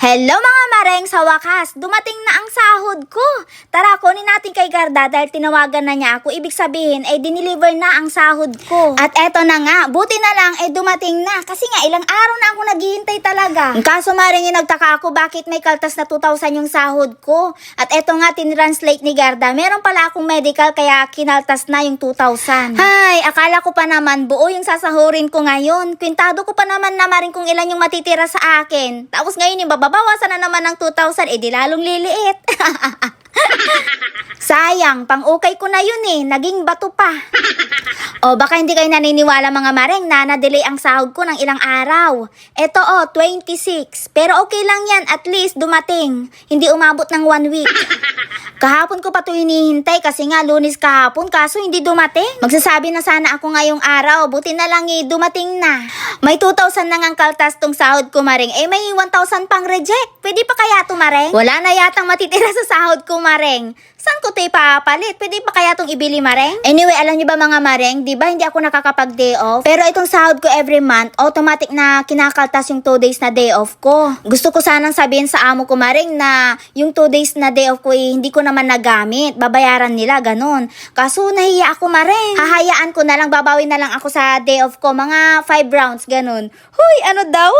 Hello mga mareng, sa wakas, dumating na ang sahod ko. Tara, kunin natin kay Garda dahil tinawagan na niya ako. Ibig sabihin, diniliver na ang sahod ko. At eto na nga, buti na lang, dumating na. Kasi nga, ilang araw na ako naghihintay talaga. Ang kaso mareng, nagtaka ako bakit may kaltas na 2,000 yung sahod ko. At eto nga, tinranslate ni Garda, meron pala akong medical kaya kinaltas na yung 2,000. Hay, akala ko pa naman buo yung sasahurin ko ngayon. Kwintado ko pa naman na maring kung ilan yung matitira sa akin. Tapos ngayon yung babawasan na naman ng 2,000, di lalong liliit. Sayang, pang-ukay ko na yun naging bato pa. O baka hindi kayo naniniwala mga mareng na na-delay ang sahod ko ng ilang araw. Eto 26. Pero okay lang yan, at least dumating. Hindi umabot ng 1 week. Kahapon ko pa ito hinihintay kasi nga Lunes kahapon kaso hindi dumating. Magsasabi na sana ako ngayong araw, buti na lang dumating na. May 2,000 na ngang kaltas tong sahod ko mareng, may 1,000 pang reject. Pwede pa kaya ito mareng? Wala na yatang matitira sa sahod ko mareng. Saan ko ito ipapalit? Pwede pa kaya itong ibili mareng? Anyway, alam nyo ba mga mareng, di ba hindi ako nakakapag-day off? Pero itong sahod ko every month, automatic na kinakaltas yung 2 days na day off ko. Gusto ko sanang sabihin sa amo ko mareng na yung 2 days na day off ko hindi ko naman nagamit. Babayaran nila, ganun. Kaso nahiya ako mareng. Hahayaan ko na lang, babawi na lang ako sa day off ko. Mga 5 rounds, ganun. Huy, ano daw?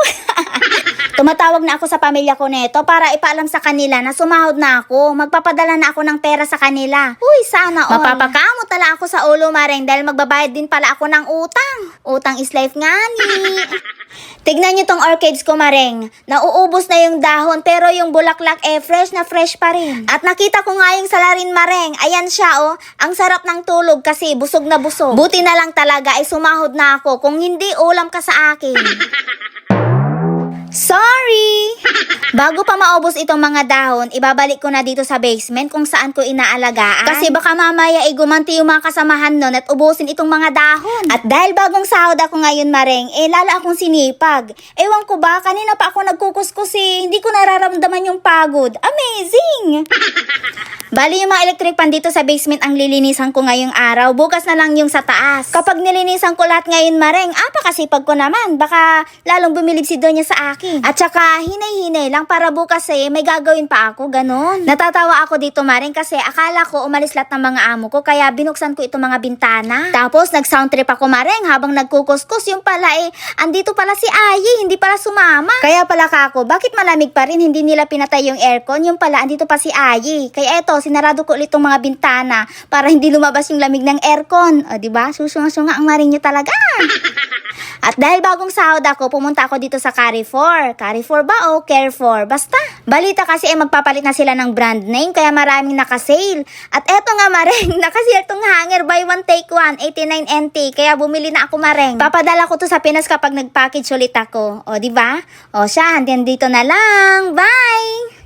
Tumatawag na ako sa pamilya ko neto para ipaalam sa kanila na sumahod na ako. Magpapadala na ako ng pera sa kanila. Uy, sana all. Mapapakamot tala ako sa ulo mareng dahil magbabayad din pala ako ng utang. Utang is life nga ni. Tignan nyo tong orchids ko mareng. Nauubos na yung dahon pero yung bulaklak fresh na fresh pa rin. At nakita ko nga yung salarin mareng. Ayan siya Ang sarap ng tulog kasi busog na busog. Buti na lang talaga sumahod na ako. Kung hindi, ulam ka sa akin. Sorry! Bago pa maubos itong mga dahon, ibabalik ko na dito sa basement kung saan ko inaalagaan. Kasi baka mamaya gumanti yung mga kasamahan nun at ubusin itong mga dahon. At dahil bagong sahod ako ngayon mareng, lalo akong sinipag. Ewan ko ba, kanina pa ako nagkukuskus hindi ko nararamdaman yung pagod. Amazing! Bali yung mga electric pan dito sa basement ang lilinisan ko ngayong araw. Bukas na lang yung sa taas. Kapag nilinisan ko lahat ngayon mareng, pakasipag ko naman. Baka lalong bumilib si Donya sa akin. At saka hinay-hinay lang para bukas may gagawin pa ako, ganon. Natatawa ako dito mareng kasi akala ko umalis lahat ng mga amo ko kaya binuksan ko itong mga bintana. Tapos nag-sound trip ako mareng habang nagkukuskus. Yung pala andito pala si Ayi, hindi pala sumama. Kaya pala kako, bakit malamig pa rin? Hindi nila pinatay yung aircon. Yung pala andito pa si Ayi. Kaya eto, sinarado ko ulit itong mga bintana para hindi lumabas yung lamig ng aircon. O diba? Susunga-sunga ang maring nyo talaga. At dahil bagong sahod ako, pumunta ako dito sa Carrefour. Carrefour ba o Carrefour? Basta. Balita kasi magpapalit na sila ng brand name kaya maraming nakasale. At eto nga mareng, nakasale tong hanger buy one take one, 89 NT. Kaya bumili na ako mareng. Papadala ko to sa Pinas kapag nag-package ulit ako. O diba? O siya, hanggang dito na lang. Bye!